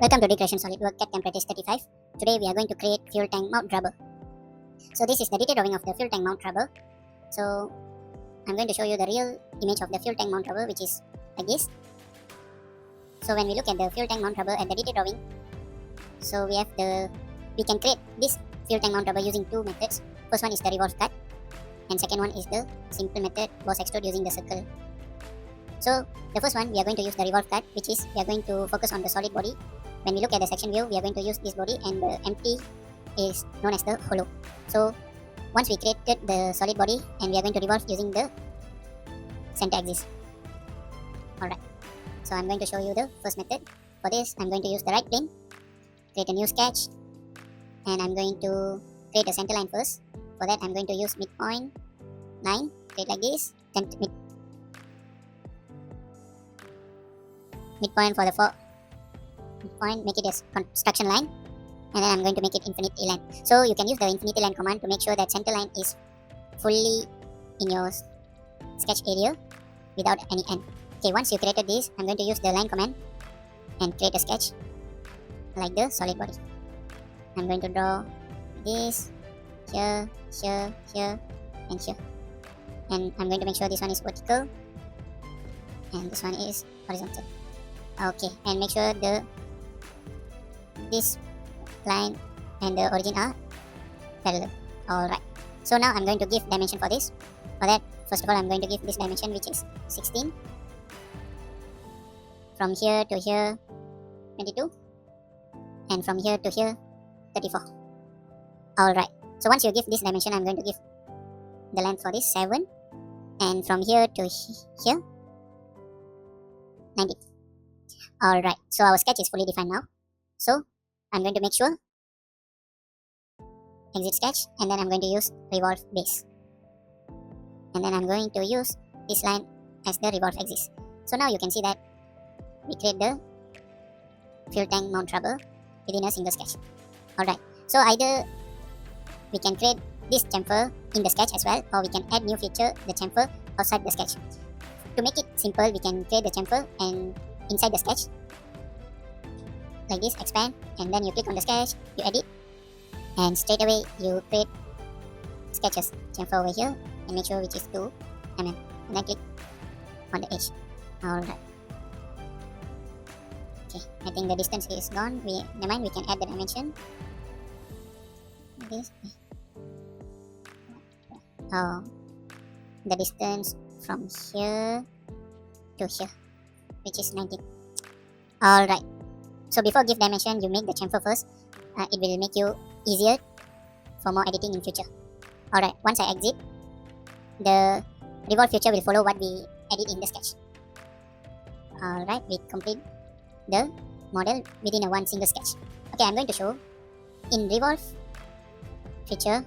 Welcome to Decoration SolidWorks CADCam Practice 35. Today we are going to create fuel tank mount rubber. So this is the detailed drawing of the fuel tank mount rubber. So I'm going to show you the real image of the fuel tank mount rubber, which is like this. So when we look at the fuel tank mount rubber at the detailed drawing, so we can create this fuel tank mount rubber using two methods. First one is the revolve cut, and second one is the simple method boss extrude using the circle. So the first one, we are going to use the revolve cut, which is we are going to focus on the solid body. When we look at the section view, we are going to use this body, and the empty is known as the hollow. So once we created the solid body, and we are going to revolve using the center axis. Alright, so I'm going to show you the first method. For this, I'm going to use the right plane, create a new sketch, and I'm going to create a center line first. For that, I'm going to use midpoint line, create like this, then midpoint for the midpoint, make it a construction line, and then I'm going to make it infinity line. So you can use the infinity line command to make sure that center line is fully in your sketch area without any end. Okay, once you created this, I'm going to use the line command and create a sketch like the solid body. I'm going to draw this here, here, here, and here, and I'm going to make sure this one is vertical and this one is horizontal. Okay, and make sure this line and the origin are parallel. Alright, so now I'm going to give dimension for this. For that, first of all, I'm going to give this dimension, which is 16. From here to here, 22. And from here to here, 34. Alright, so once you give this dimension, I'm going to give the length for this 7. And from here to here, 90. Alright, so our sketch is fully defined now. So I'm going to make sure exit sketch, and then I'm going to use revolve base, and then I'm going to use this line as the revolve axis. So now you can see that we create the fuel tank mount rubber within a single sketch. Alright, so either we can create this chamfer in the sketch as well, or we can add new feature, the chamfer, outside the sketch. To make it simple, we can create the chamfer and inside the sketch like this, expand, and then you click on the sketch, you edit, and straight away you create sketches chamfer over here and make sure which is 2 mm, and then click on the edge. Alright, okay, I think the distance is gone. Never mind, we can add the dimension. This, oh, the distance from here to here, which is 90. Alright, so before give dimension, you make the chamfer first. It will make you easier for more editing in future. Alright, once I exit, the revolve feature will follow what we edit in the sketch. Alright, we complete the model within a one single sketch. Okay, I'm going to show in revolve feature,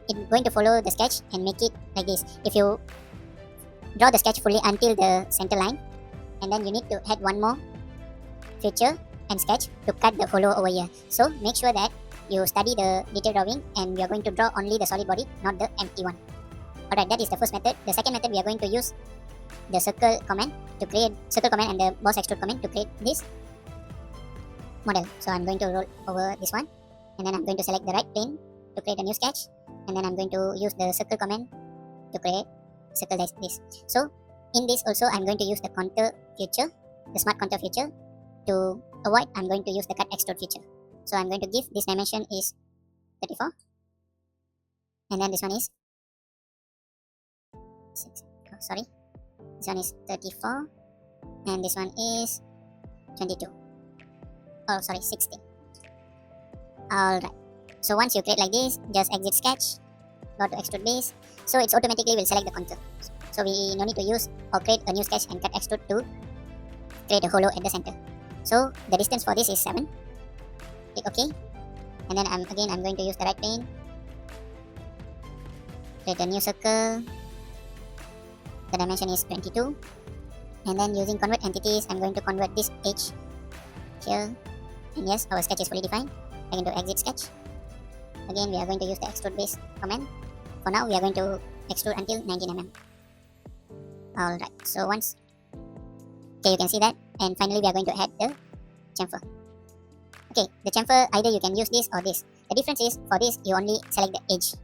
it's going to follow the sketch and make it like this. If you draw the sketch fully until the center line, and then you need to add one more feature and sketch to cut the hollow over here. So make sure that you study the detailed drawing, and we are going to draw only the solid body, not the empty one. Alright, that is the first method. The second method, we are going to use the circle command to create circle command and the boss extrude command to create this model. So I'm going to roll over this one, and then I'm going to select the right plane to create a new sketch, and then I'm going to use the circle command to create circle like this. So in this also, I'm going to use the contour feature, the smart contour feature. To avoid, I'm going to use the cut extrude feature. So I'm going to give this dimension is 34, and then this one is 6, sorry, this one is 34, and this one is 22. Oh, sorry, 16. Alright, so once you create like this, just exit sketch, go to extrude base, so it's automatically will select the contour. So we no need to use or create a new sketch and cut extrude to create a hollow at the center. So the distance for this is 7. Click OK, and then I'm going to use the right plane, create a new circle. The dimension is 22, and then using convert entities, I'm going to convert this edge here, and yes, our sketch is fully defined. I'm going to exit sketch. Again, we are going to use the extrude base command. For now, we are going to extrude until 19 mm. Alright, so once, okay, you can see that, and finally we are going to add the chamfer. Okay, the chamfer, either you can use this or this. The difference is, for this you only select the edge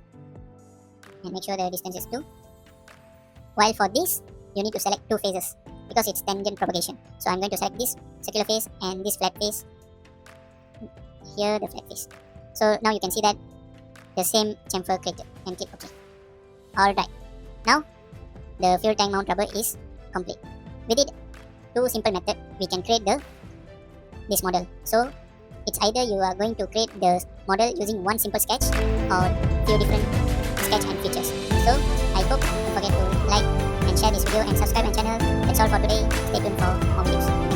and make sure the distance is 2. While for this, you need to select 2 faces because it's tangent propagation. So I'm going to select this circular face and this flat face. Here the flat face. So now you can see that the same chamfer created, and click OK. Alright, now the fuel tank mount rubber is complete. With it, 2 simple methods, we can create this model. So it's either you are going to create the model using one simple sketch or few different sketch and features. So I hope don't forget to like and share this video and subscribe my channel. That's all for today. Stay tuned for more videos.